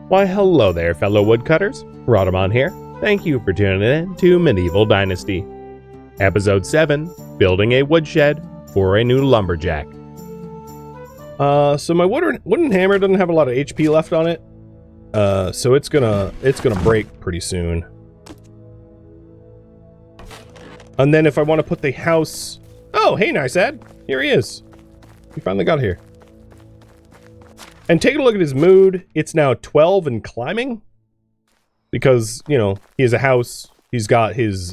Why, hello there, fellow woodcutters. Rhadamant here. Thank you for tuning in to Medieval Dynasty. Episode 7, Building a Woodshed for a New Lumberjack. So my wooden hammer doesn't have a lot of HP left on it. So it's gonna break pretty soon. And then if I want to put the house... Oh, hey, nice Ed. Here he is. He finally got here. And take a look at his mood. It's now 12 and climbing. Because, you know, he has a house. He's got his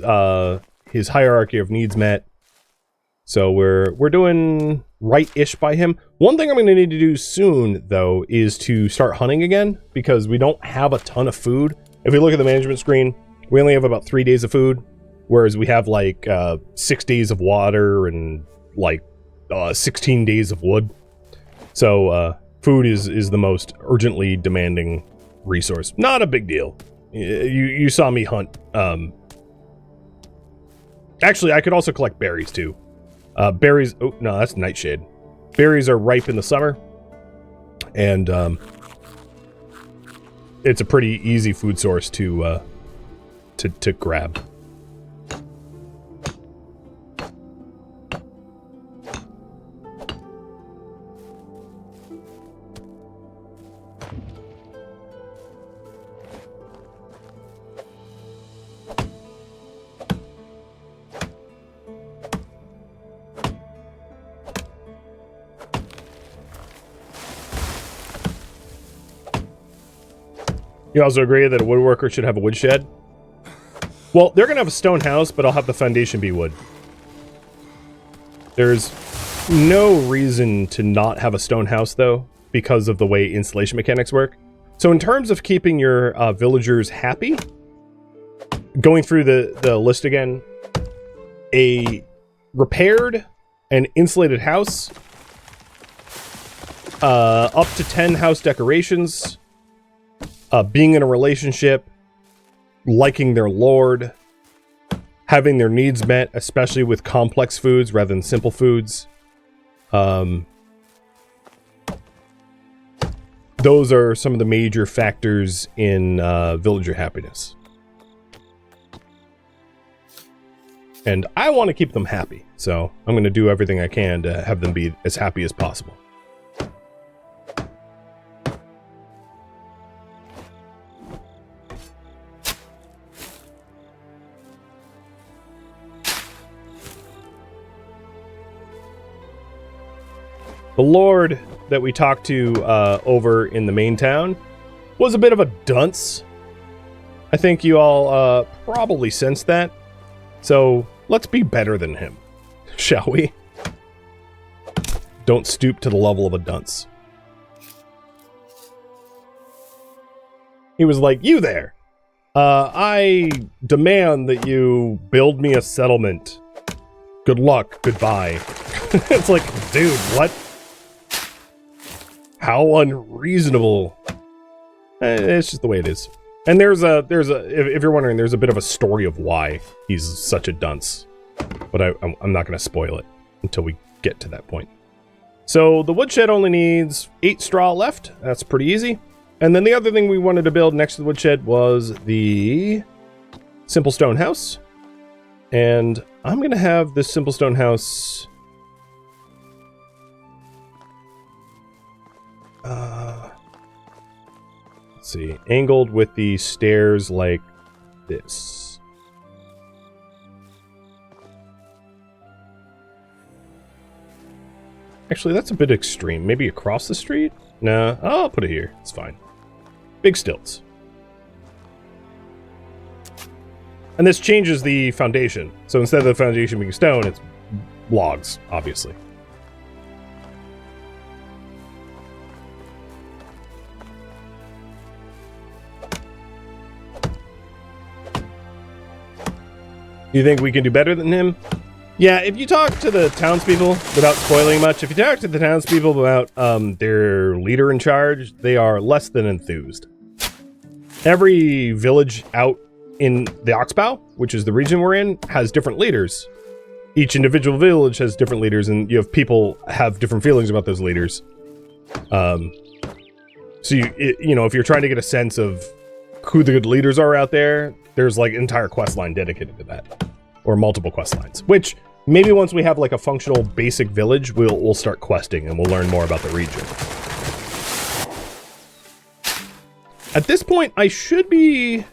hierarchy of needs met. So we're doing right-ish by him. One thing I'm going to need to do soon, though, is to start hunting again. Because we don't have a ton of food. If we look at the management screen, we only have about 3 days of food. Whereas we have like 6 days of water and like 16 days of wood. So food is the most urgently demanding resource. Not a big deal. You saw me hunt. Actually, I could also collect berries too. Berries. Oh no, that's nightshade. Berries are ripe in the summer, and it's a pretty easy food source to grab. You also agree that a woodworker should have a woodshed? Well, they're going to have a stone house, but I'll have the foundation be wood. There's no reason to not have a stone house, though, because of the way installation mechanics work. So in terms of keeping your villagers happy, going through the list again, a repaired and insulated house, up to 10 house decorations, being in a relationship, liking their lord, having their needs met, especially with complex foods rather than simple foods. Those are some of the major factors in villager happiness. And I want to keep them happy, so I'm going to do everything I can to have them be as happy as possible. The lord that we talked to over in the main town was a bit of a dunce. I think you all probably sensed that. So let's be better than him, shall we? Don't stoop to the level of a dunce. He was like, you there. I demand that you build me a settlement. Good luck. Goodbye. It's like, dude, what? How unreasonable. It's just the way it is. And there's a if you're wondering, there's a bit of a story of why he's such a dunce. But I'm not going to spoil it until we get to that point. So the woodshed only needs 8 straw left. That's pretty easy. And then the other thing we wanted to build next to the woodshed was the simple stone house. And I'm going to have this simple stone house... let's see, angled with the stairs like this. Actually, that's a bit extreme. Maybe across the street? Nah, I'll put it here. It's fine. Big stilts. And this changes the foundation. So instead of the foundation being stone, it's logs, obviously. You think we can do better than him? Yeah, if you talk to the townspeople, without spoiling much, if you talk to the townspeople about their leader in charge, they are less than enthused. Every village out in the Oxbow, which is the region we're in, has different leaders. Each individual village has different leaders, and you have people have different feelings about those leaders. So you know, if you're trying to get a sense of who the good leaders are out there, there's like an entire quest line dedicated to that, or multiple quest lines. Which maybe once we have like a functional basic village, we'll start questing and we'll learn more about the region. At this point, I should be.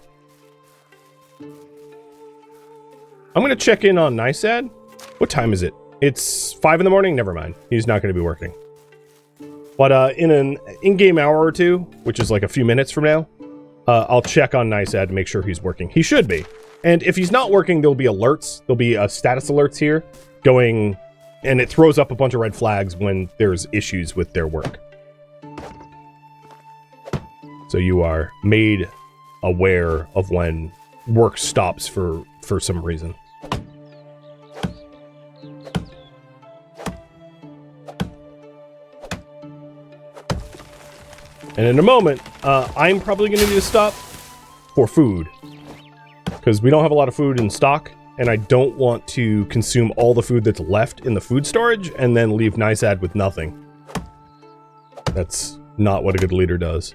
I'm gonna check in on Nysad. What time is it? It's 5 in the morning. Never mind. He's not going to be working. But in an in-game hour or two, which is like a few minutes from now, I'll check on Nysad to make sure he's working. He should be. And if he's not working, there'll be alerts. There'll be status alerts here going, and it throws up a bunch of red flags when there's issues with their work. So you are made aware of when work stops for some reason. And in a moment, I'm probably going to need to stop for food. Because we don't have a lot of food in stock, and I don't want to consume all the food that's left in the food storage and then leave Nysad with nothing. That's not what a good leader does.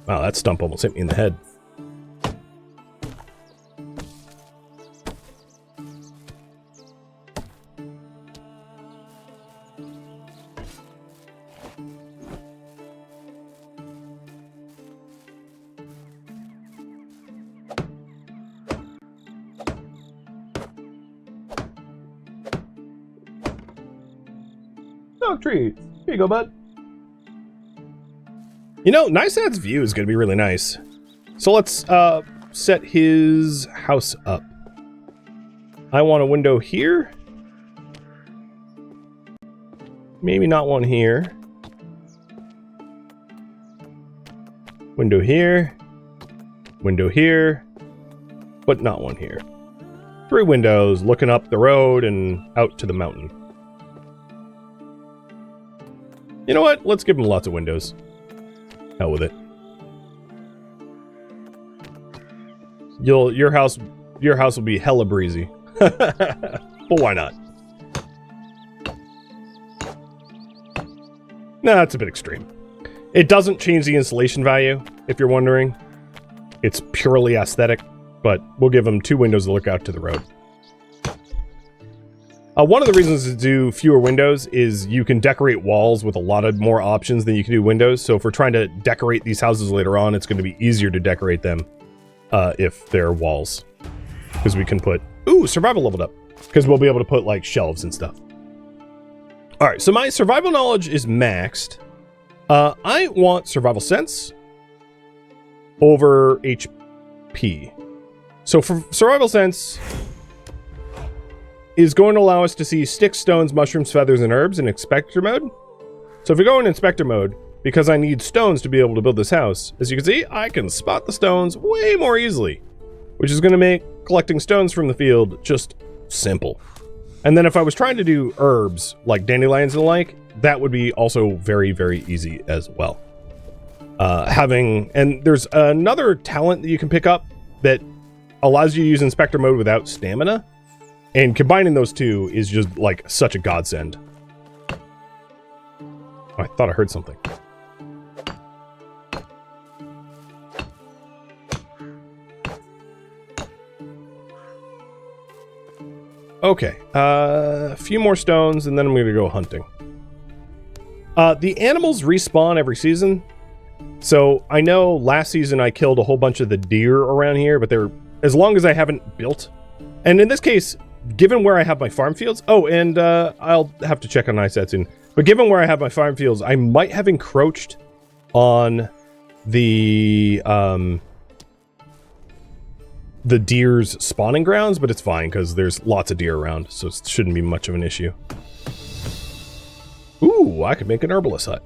Wow, that stump almost hit me in the head. Dog treats. Here you go, bud. You know, Nysad's view is going to be really nice. So let's set his house up. I want a window here. Maybe not one here. Window here. Window here. But not one here. 3 windows looking up the road and out to the mountain. You know what? Let's give him lots of windows. Hell with it. Your house will be hella breezy. But why not? Nah, that's a bit extreme. It doesn't change the insulation value, if you're wondering. It's purely aesthetic, but we'll give him 2 windows to look out to the road. One of the reasons to do fewer windows is you can decorate walls with a lot of more options than you can do windows. So if we're trying to decorate these houses later on, it's going to be easier to decorate them if they're walls. Because we can put... Ooh, survival leveled up. Because we'll be able to put, like, shelves and stuff. Alright, so my survival knowledge is maxed. I want survival sense over HP. So for survival sense... is going to allow us to see sticks, stones, mushrooms, feathers, and herbs in inspector mode. So if we go in inspector mode, because I need stones to be able to build this house, as you can see, I can spot the stones way more easily, which is going to make collecting stones from the field just simple. And then if I was trying to do herbs, like dandelions and the like, that would be also very, very easy as well. And there's another talent that you can pick up that allows you to use inspector mode without stamina. And combining those two is just, like, such a godsend. Oh, I thought I heard something. Okay, a few more stones, and then I'm going to go hunting. The animals respawn every season. So, I know last season I killed a whole bunch of the deer around here, but they're... as long as I haven't built... And in this case... given where I have my farm fields... Oh, and I'll have to check on Nysad soon. But given where I have my farm fields, I might have encroached on the deer's spawning grounds, but it's fine, because there's lots of deer around, so it shouldn't be much of an issue. Ooh, I could make an herbalist hut.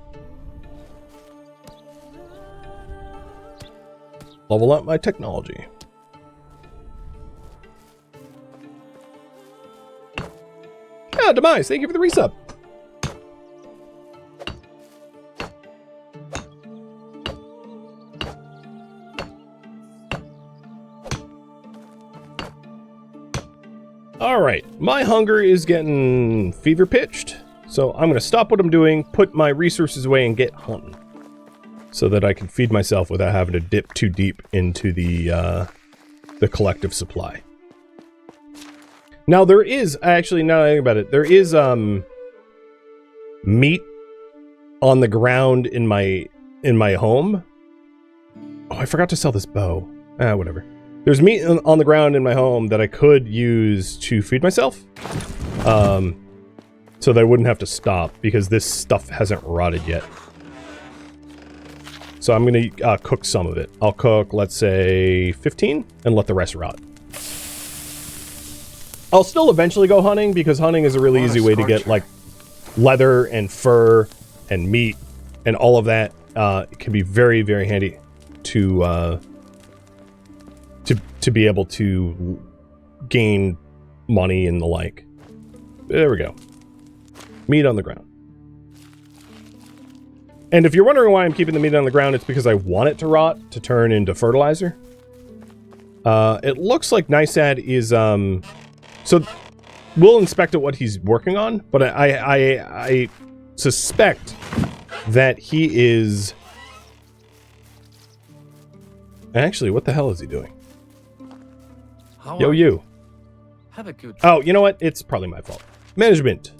Level up my technology. Ah, Demise, thank you for the resub. My hunger is getting fever pitched, so I'm going to stop what I'm doing, put my resources away, and get hunting. So that I can feed myself without having to dip too deep into the collective supply. Now there is, actually, now that I think about it, there is meat on the ground in my home. Oh, I forgot to sell this bow. Whatever. There's meat on the ground in my home that I could use to feed myself. So that I wouldn't have to stop, because this stuff hasn't rotted yet. So I'm going to cook some of it. I'll cook, let's say, 15, and let the rest rot. I'll still eventually go hunting, because hunting is a really easy way to get, like, leather and fur and meat and all of that. It can be very, very handy to be able to gain money and the like. There we go. Meat on the ground. And if you're wondering why I'm keeping the meat on the ground, it's because I want it to rot to turn into fertilizer. It looks like Nysad is, so we'll inspect what he's working on, but I suspect that he is... Actually, what the hell is he doing? Yo, you. Have a good... Oh, you know what? It's probably my fault. Management.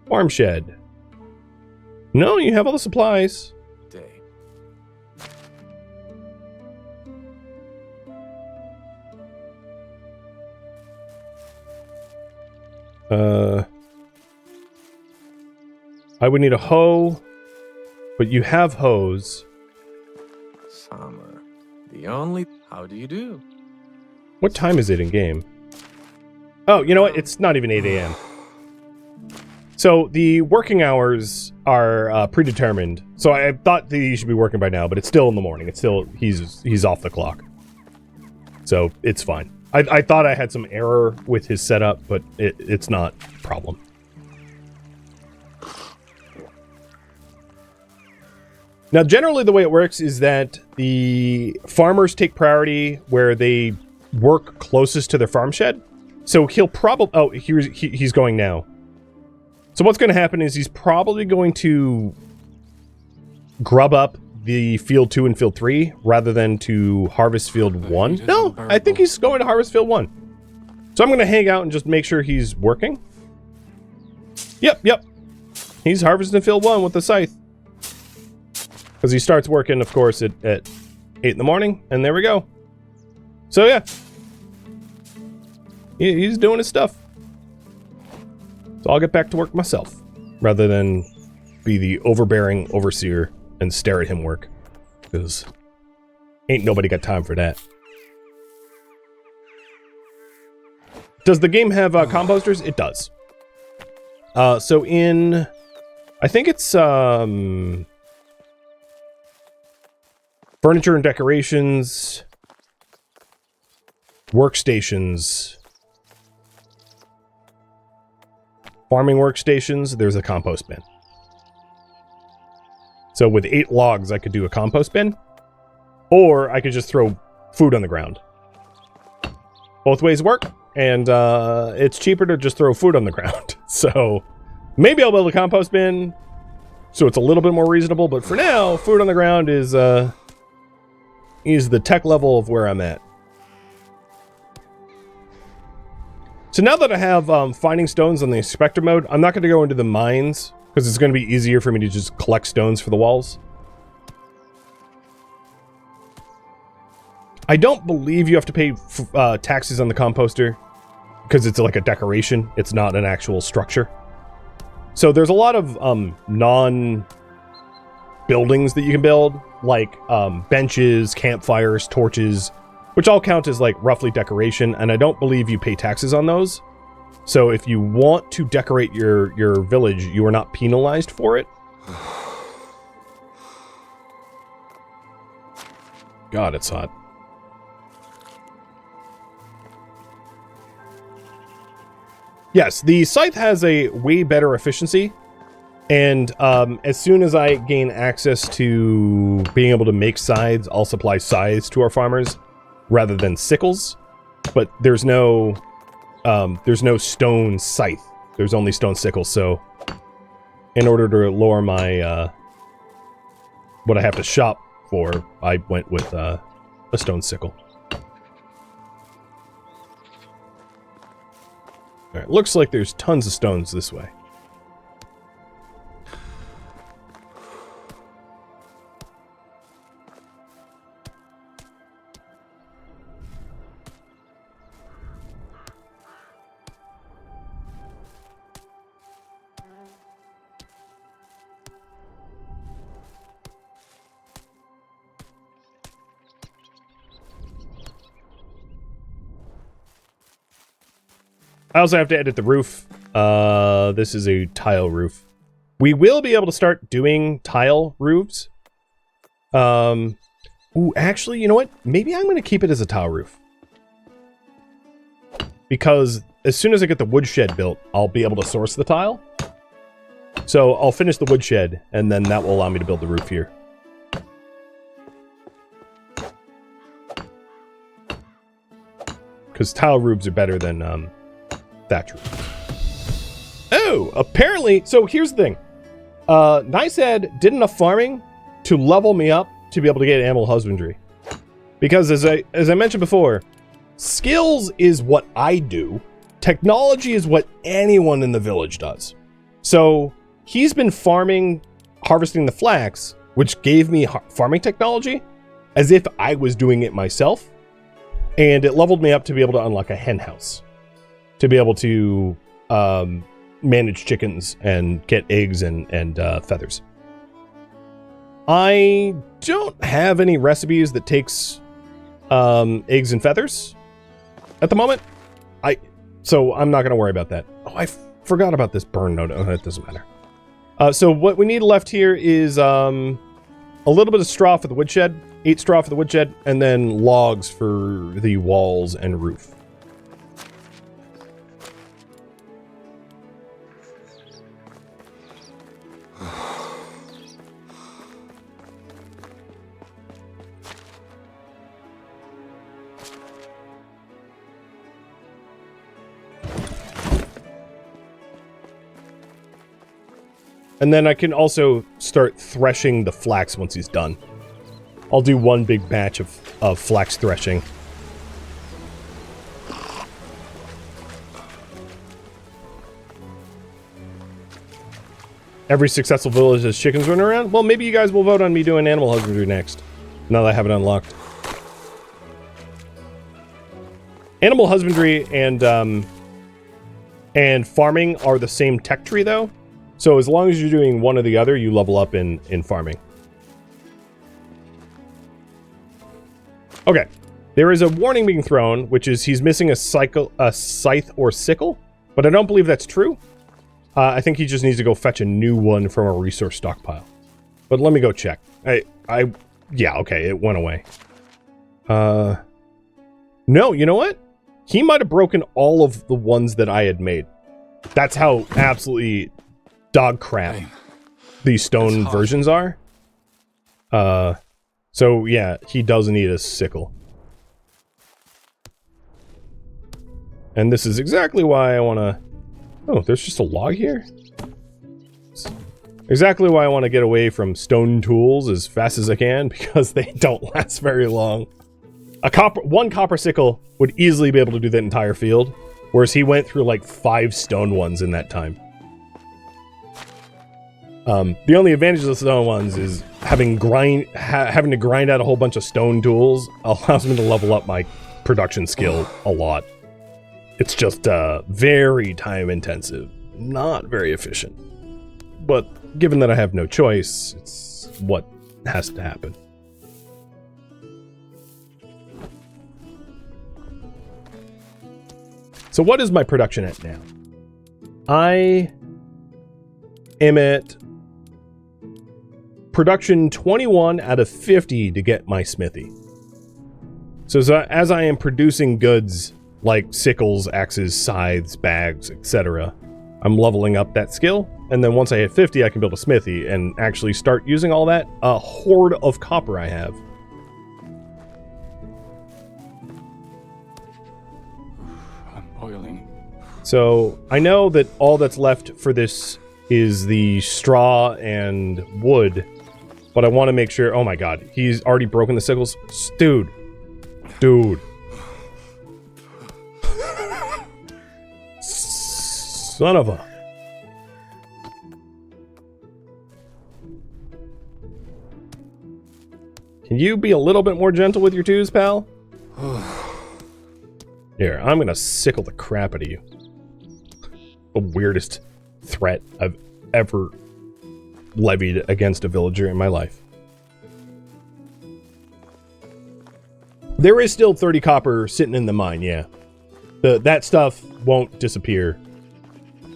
Farm shed. No, you have all the supplies. Day. I would need a hoe, but you have hoes. Summer. The only... How do you do? What time is it in game? Oh, you know what? It's not even 8 a.m. So the working hours are predetermined. So I thought that he should be working by now, but it's still in the morning. It's still, he's off the clock. So it's fine. I thought I had some error with his setup, but it's not a problem. Now, generally the way it works is that the farmers take priority where they work closest to their farm shed. So he'll probably... Oh, he's going now. So what's going to happen is he's probably going to grub up the field 2 and field 3 rather than to harvest field 1. No, I think he's going to harvest field 1. So I'm going to hang out and just make sure he's working. Yep. He's harvesting field 1 with the scythe. Because he starts working, of course, at 8 in the morning. And there we go. So yeah. He's doing his stuff. So I'll get back to work myself, rather than be the overbearing overseer and stare at him work. Because ain't nobody got time for that. Does the game have composters? It does. So in... I think it's... furniture and decorations... workstations... farming workstations, there's a compost bin. So with 8 logs, I could do a compost bin. Or I could just throw food on the ground. Both ways work. And it's cheaper to just throw food on the ground. So maybe I'll build a compost bin. So it's a little bit more reasonable. But for now, food on the ground is the tech level of where I'm at. So now that I have finding stones on the inspector mode, I'm not going to go into the mines, because it's going to be easier for me to just collect stones for the walls. I don't believe you have to pay taxes on the composter, because it's like a decoration. It's not an actual structure. So there's a lot of non-buildings that you can build, like benches, campfires, torches, which all count as like roughly decoration, and I don't believe you pay taxes on those. So if you want to decorate your village, you are not penalized for it. God, it's hot. Yes, the scythe has a way better efficiency, and as soon as I gain access to being able to make scythes, I'll supply scythes to our farmers rather than sickles. but there's no stone scythe. There's only stone sickle, so in order to lower my what I have to shop for, I went with a stone sickle. Alright, looks like there's tons of stones this way. I also have to edit the roof. This is a tile roof. We will be able to start doing tile roofs. Ooh, actually, you know what? Maybe I'm going to keep it as a tile roof. Because as soon as I get the woodshed built, I'll be able to source the tile. So I'll finish the woodshed, and then that will allow me to build the roof here. Because tile roofs are better than thatch roof. Oh, apparently, so here's the thing. Nicehead did enough farming to level me up to be able to get animal husbandry. Because as I mentioned before, skills is what I do. Technology is what anyone in the village does. So he's been harvesting the flax, which gave me farming technology, as if I was doing it myself. And it leveled me up to be able to unlock a hen house. To be able to manage chickens and get eggs and feathers. I don't have any recipes that takes eggs and feathers at the moment. So I'm not going to worry about that. Oh, I forgot about this burn note. Oh, it doesn't matter. So what we need left here is a little bit of straw for the woodshed, 8 straw for the woodshed, and then logs for the walls and roof. And then I can also start threshing the flax once he's done. I'll do one big batch of flax threshing. Every successful village has chickens running around? Well, maybe you guys will vote on me doing animal husbandry next. Now that I have it unlocked. Animal husbandry and farming are the same tech tree, though. So as long as you're doing one or the other, you level up in farming. Okay. There is a warning being thrown, which is he's missing a scythe or sickle, but I don't believe that's true. I think he just needs to go fetch a new one from a resource stockpile. But let me go check. Yeah, okay, it went away. No, you know what? He might have broken all of the ones that I had made. That's how absolutely dog crap these stone versions are. So yeah, he does need a sickle. And this is exactly why I want to... Oh, there's just a log here? Exactly why I want to get away from stone tools as fast as I can, because they don't last very long. One copper sickle would easily be able to do that entire field, whereas he went through like 5 stone ones in that time. The only advantage of the stone ones is having to grind out a whole bunch of stone tools allows me to level up my production skill a lot. It's just very time intensive, not very efficient. But given that I have no choice, it's what has to happen. So what is my production at now? I am at production 21 out of 50 to get my smithy. So as I am producing goods like sickles, axes, scythes, bags, etc., I'm leveling up that skill, and then once I hit 50, I can build a smithy and actually start using all that hoard of copper I have. Oiling. So I know that all that's left for this is the straw and wood, but I want to make sure. Oh my god, he's already broken the sickles. Dude. Son of a... Can you be a little bit more gentle with your twos, pal? Here, I'm gonna sickle the crap out of you. The weirdest threat I've ever levied against a villager in my life. There is still 30 copper sitting in the mine, yeah. That stuff won't disappear.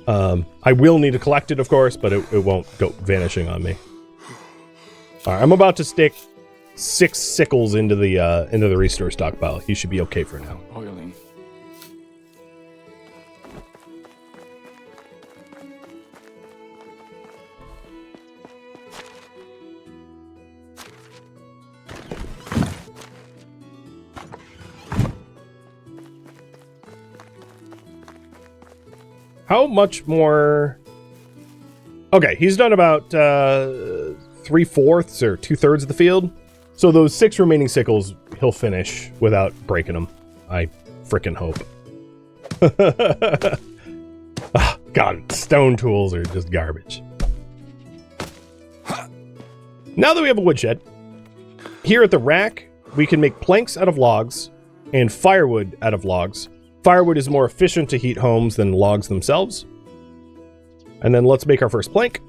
I will need to collect it, of course, but it won't go vanishing on me. Alright, I'm about to stick 6 sickles into the restore stockpile. He should be okay for now. Oiling. How much more? Okay, he's done about 3/4 or 2/3 of the field. So those 6 remaining sickles, he'll finish without breaking them. I frickin' hope. Oh, God, stone tools are just garbage. Now that we have a woodshed, here at the rack, we can make planks out of logs and firewood out of logs. Firewood is more efficient to heat homes than logs themselves. And then let's make our first plank.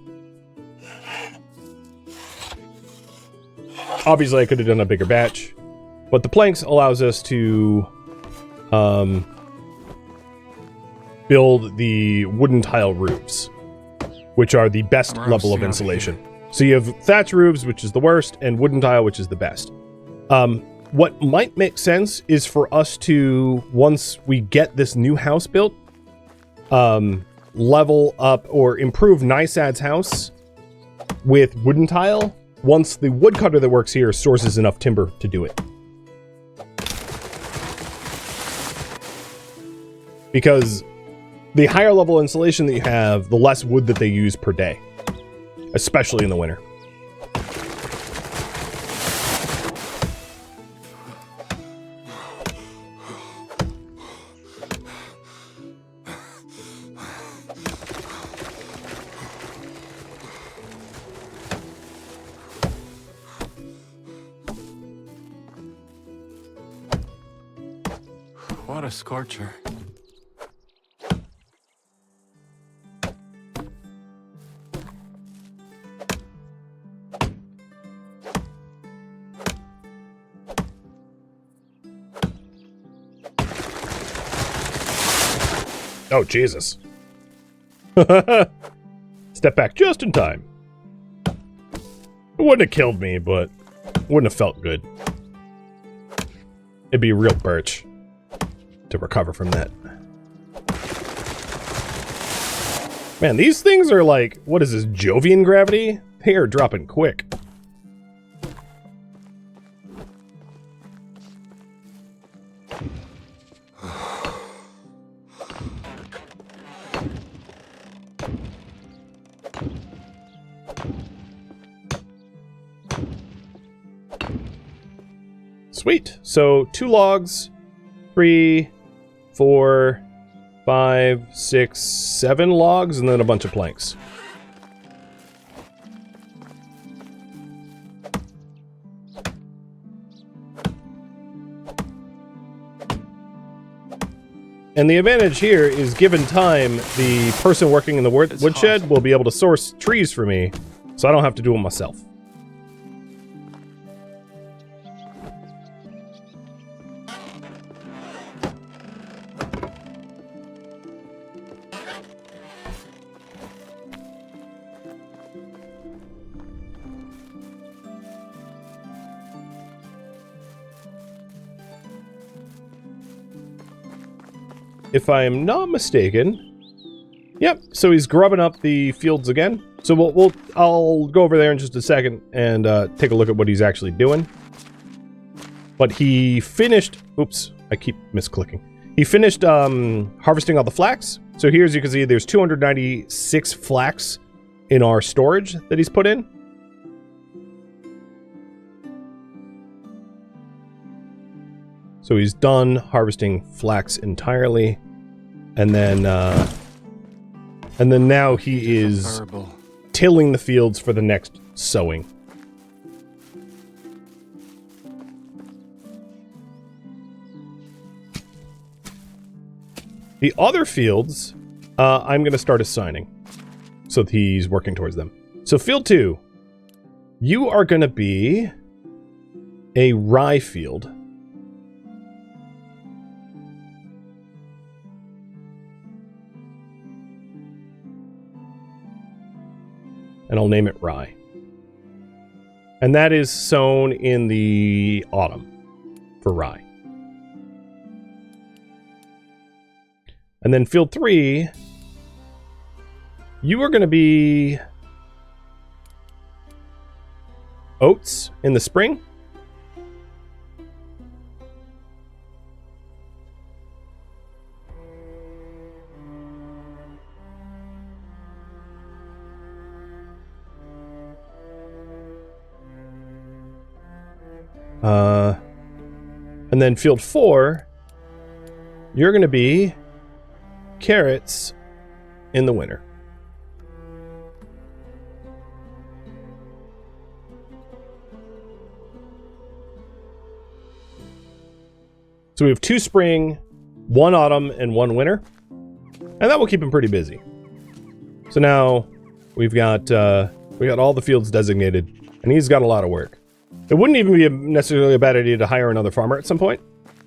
Obviously, I could have done a bigger batch, but the planks allows us to build the wooden tile roofs, which are the best level of insulation. So you have thatch roofs, which is the worst, and wooden tile, which is the best. What might make sense is for us to, once we get this new house built, level up or improve Nysad's house with wooden tile once the woodcutter that works here sources enough timber to do it. Because the higher level insulation that you have, the less wood that they use per day, especially in the winter. What a scorcher. Oh, Jesus. Step back just in time. It wouldn't have killed me, but it wouldn't have felt good. It'd be real birch to recover from that. Man, these things are like, what is this, Jovian gravity? They are dropping quick. Sweet. So 2 logs, 3, 4, 5, 6, 7 logs, and then a bunch of planks. And the advantage here is, given time, the person working in the woodshed will be able to source trees for me, so I don't have to do it myself. If I am not mistaken, yep. So he's grubbing up the fields again. So I'll go over there in just a second and take a look at what he's actually doing. But he finished. Oops, I keep misclicking. He finished harvesting all the flax. So here, as you can see, there's 296 flax in our storage that he's put in. So he's done harvesting flax entirely. And then now he is tilling the fields for the next sowing. The other fields, I'm going to start assigning. So he's working towards them. So field 2, you are going to be a rye field. And I'll name it rye. And that is sown in the autumn for rye. And then field 3, you are going to be oats in the spring. And then field 4, you're going to be carrots in the winter. So we have 2 spring, 1 autumn, and 1 winter. And that will keep him pretty busy. So now we got all the fields designated, and he's got a lot of work. It wouldn't even be necessarily a bad idea to hire another farmer at some point,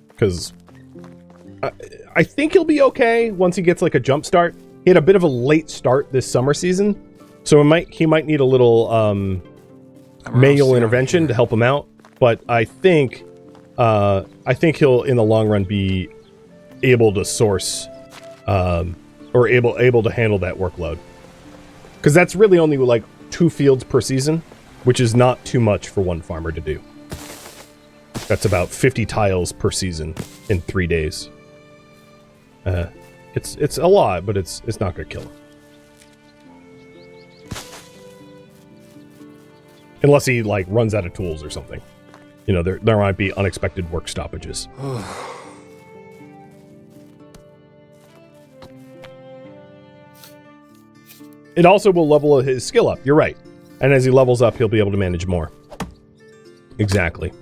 because I think he'll be okay once he gets like a jump start. He had a bit of a late start this summer season, so he might need a little manual intervention to help him out. But I think he'll in the long run be able to source or able to handle that workload, because that's really only like 2 fields per season, which is not too much for one farmer to do. That's about 50 tiles per season in 3 days. It's a lot, but it's not gonna kill him. Unless he like runs out of tools or something. You know, there might be unexpected work stoppages. It also will level his skill up, you're right. And as he levels up, he'll be able to manage more. Exactly.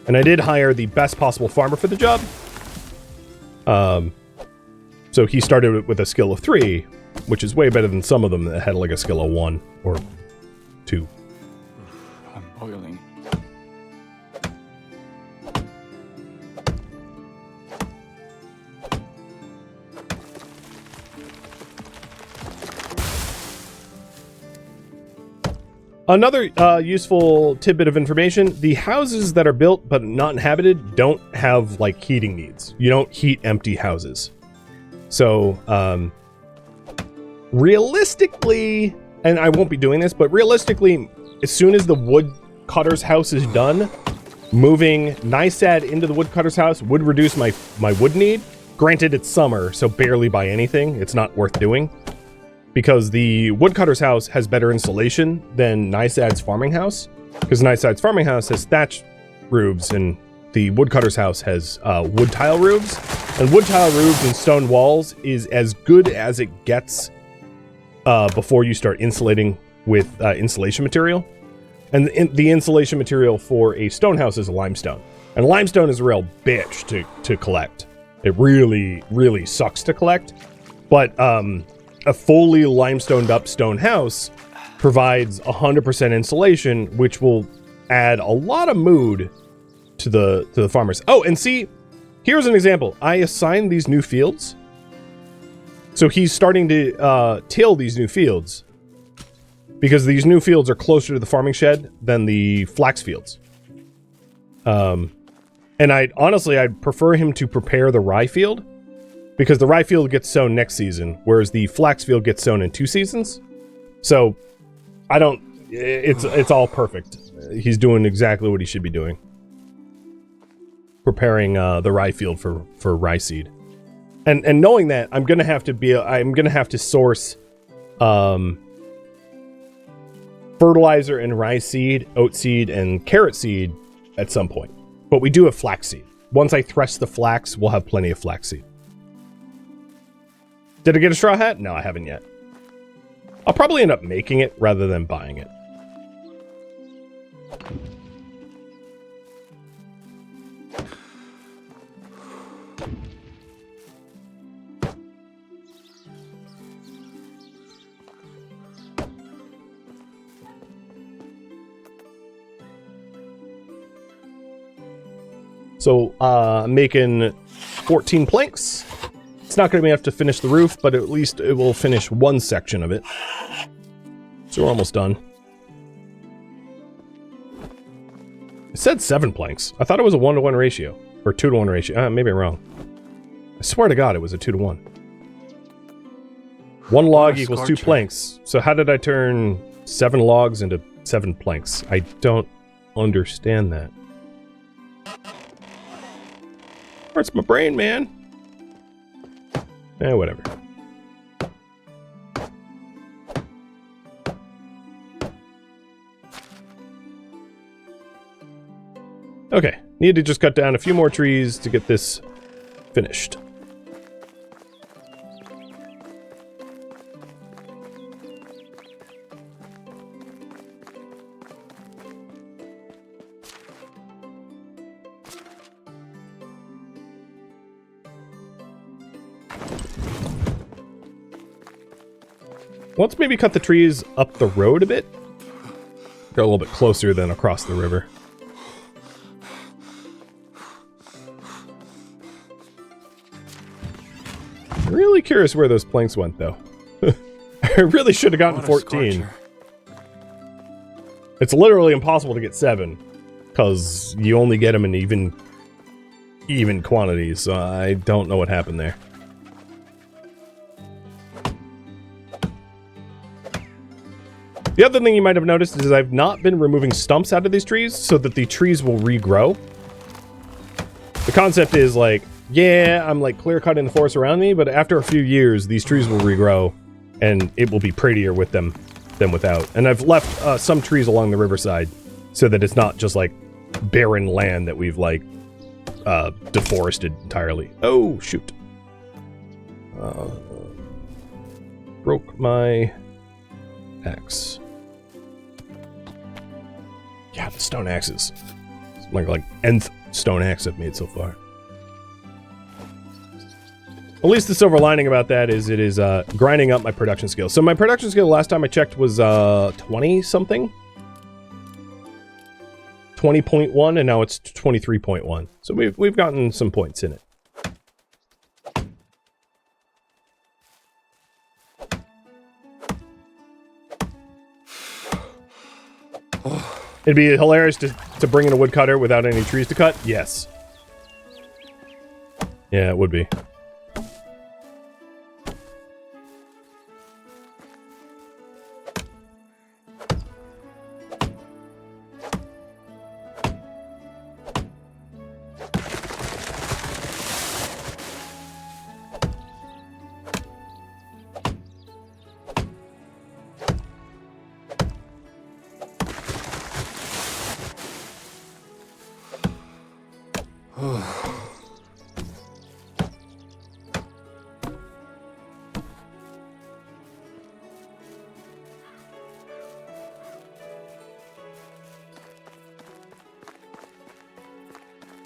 And I did hire the best possible farmer for the job. So he started with a skill of 3, which is way better than some of them that had like a skill of 1 or 2. I'm boiling. Another useful tidbit of information, the houses that are built but not inhabited don't have like heating needs. You don't heat empty houses. So realistically, and I won't be doing this, but realistically, as soon as the woodcutter's house is done, moving NISAD into the woodcutter's house would reduce my wood need. Granted, it's summer, so barely by anything. It's not worth doing. Because the woodcutter's house has better insulation than NISAD's farming house. Because NISAD's farming house has thatch roofs, and the woodcutter's house has wood tile roofs. And wood tile roofs and stone walls is as good as it gets before you start insulating with insulation material. And the insulation material for a stone house is limestone. And limestone is a real bitch to collect. It really, really sucks to collect. But a fully limestoned up stone house provides 100% insulation, which will add a lot of mood to the farmers. Oh, and see, here's an example. I assigned these new fields. So he's starting to till these new fields because these new fields are closer to the farming shed than the flax fields. And I'd prefer him to prepare the rye field, because the rye field gets sown next season, whereas the flax field gets sown in 2 seasons. So it's all perfect. He's doing exactly what he should be doing. preparing the rye field for rye seed. And knowing that, I'm gonna have to source fertilizer and rye seed, oat seed, and carrot seed at some point. But we do have flax seed. Once I thresh the flax, we'll have plenty of flax seed. Did I get a straw hat? No, I haven't yet. I'll probably end up making it rather than buying it. So, I'm making 14 planks. It's not going to be enough to finish the roof, but at least it will finish one section of it. So we're almost done. It said 7 planks. I thought it was a 1-to-1 ratio. Or 2-to-1 ratio. Maybe I'm wrong. I swear to God it was a 2-to-1. 1 log equals 2 planks. So how did I turn 7 logs into 7 planks? I don't understand that. Hurts my brain, man. Whatever. Okay, need to just cut down a few more trees to get this finished. Let's maybe cut the trees up the road a bit. Go a little bit closer than across the river. I'm really curious where those planks went, though. I really should have gotten 14. It's literally impossible to get 7, because you only get them in even quantities, so I don't know what happened there. The other thing you might have noticed is I've not been removing stumps out of these trees so that the trees will regrow. The concept is like, yeah, I'm like clear cutting the forest around me, but after a few years, these trees will regrow and it will be prettier with them than without. And I've left some trees along the riverside so that it's not just like barren land that we've like deforested entirely. Oh, shoot. Broke my axe. Yeah, the stone axes. It's like nth stone axe I've made so far. At least the silver lining about that is it is grinding up my production skill. So my production skill last time I checked was 20 something. 20.1 and now it's 23.1. So we've gotten some points in it. It'd be hilarious to bring in a woodcutter without any trees to cut? Yes. Yeah, it would be.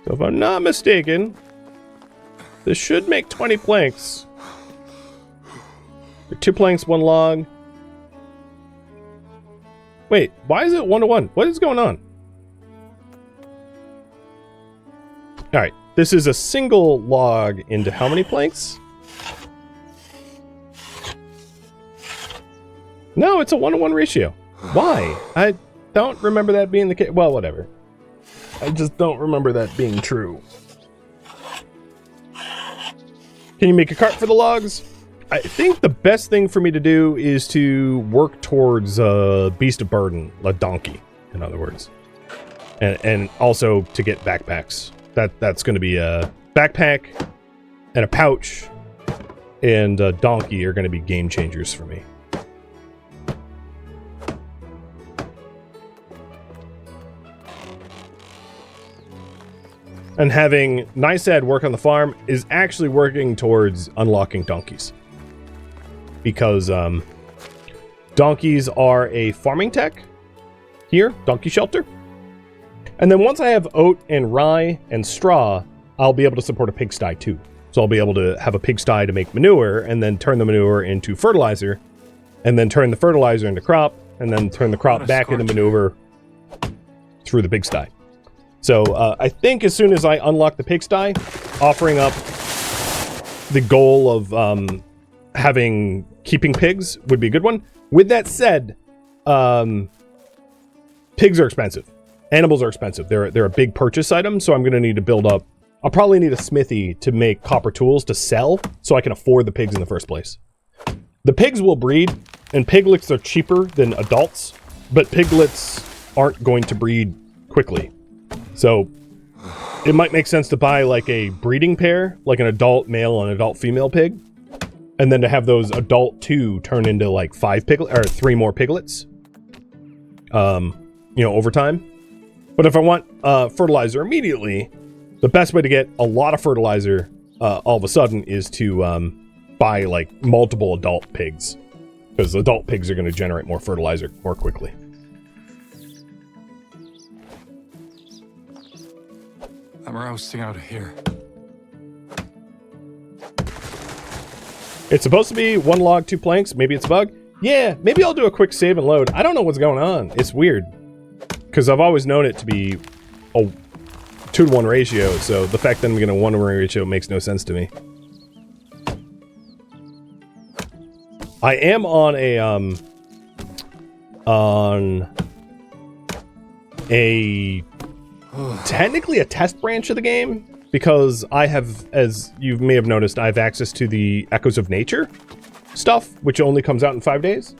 So if I'm not mistaken, this should make 20 planks. 2 planks, 1 log. Wait, why is it 1-to-1? What is going on? Alright, this is a single log into how many planks? No, it's a 1-to-1 ratio. Why? I don't remember that being the case. Well, whatever. I just don't remember that being true. Can you make a cart for the logs? I think the best thing for me to do is to work towards a beast of burden, a donkey, in other words. And also to get backpacks. That's going to be a backpack and a pouch and a donkey are going to be game changers for me. And having Nysad work on the farm is actually working towards unlocking donkeys. Because donkeys are a farming tech here, donkey shelter. And then once I have oat and rye and straw, I'll be able to support a pigsty too. So I'll be able to have a pigsty to make manure and then turn the manure into fertilizer and then turn the fertilizer into crop and then turn the crop back into manure through the pigsty. So I think as soon as I unlock the pigsty, offering up the goal of keeping pigs would be a good one. With that said, pigs are expensive. Animals are expensive. They're a big purchase item, so I'm going to need to build up. I'll probably need a smithy to make copper tools to sell so I can afford the pigs in the first place. The pigs will breed, and piglets are cheaper than adults, but piglets aren't going to breed quickly. So it might make sense to buy like a breeding pair, like an adult male and adult female pig, and then to have those adult 2 turn into like 3 more piglets, over time. But if I want fertilizer immediately, the best way to get a lot of fertilizer all of a sudden is to buy like multiple adult pigs, because adult pigs are going to generate more fertilizer more quickly. I'm rousting out of here. It's supposed to be 1 log, 2 planks. Maybe it's a bug. Yeah, maybe I'll do a quick save and load. I don't know what's going on. It's weird. Because I've always known it to be a 2-to-1 ratio, so the fact that I'm getting a 1-to-1 ratio makes no sense to me. I am on a technically a test branch of the game, because I have, as you may have noticed, I have access to the Echoes of Nature stuff, which only comes out in 5 days.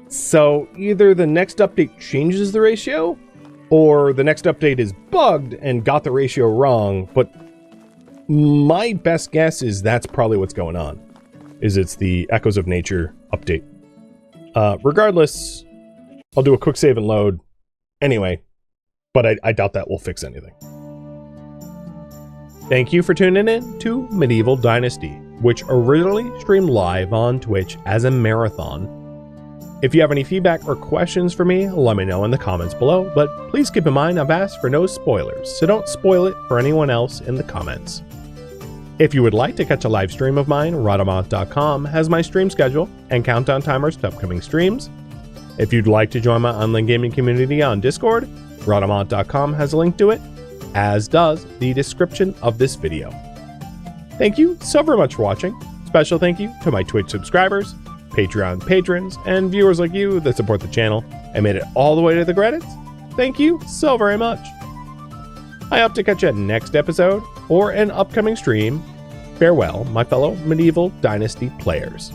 So either the next update changes the ratio, or the next update is bugged and got the ratio wrong, but my best guess is that's probably what's going on, is it's the Echoes of Nature update. Regardless, I'll do a quick save and load anyway, but I doubt that will fix anything. Thank you for tuning in to Medieval Dynasty, which originally streamed live on Twitch as a marathon. If you have any feedback or questions for me, let me know in the comments below, but please keep in mind I've asked for no spoilers, so don't spoil it for anyone else in the comments. If you would like to catch a live stream of mine, Rhadamant.com has my stream schedule and countdown timers to upcoming streams. If you'd like to join my online gaming community on Discord, Rhadamant.com has a link to it, as does the description of this video. Thank you so very much for watching. Special thank you to my Twitch subscribers, Patreon patrons, and viewers like you that support the channel and made it all the way to the credits. Thank you so very much. I hope to catch you next episode or an upcoming stream. Farewell, my fellow Medieval Dynasty players.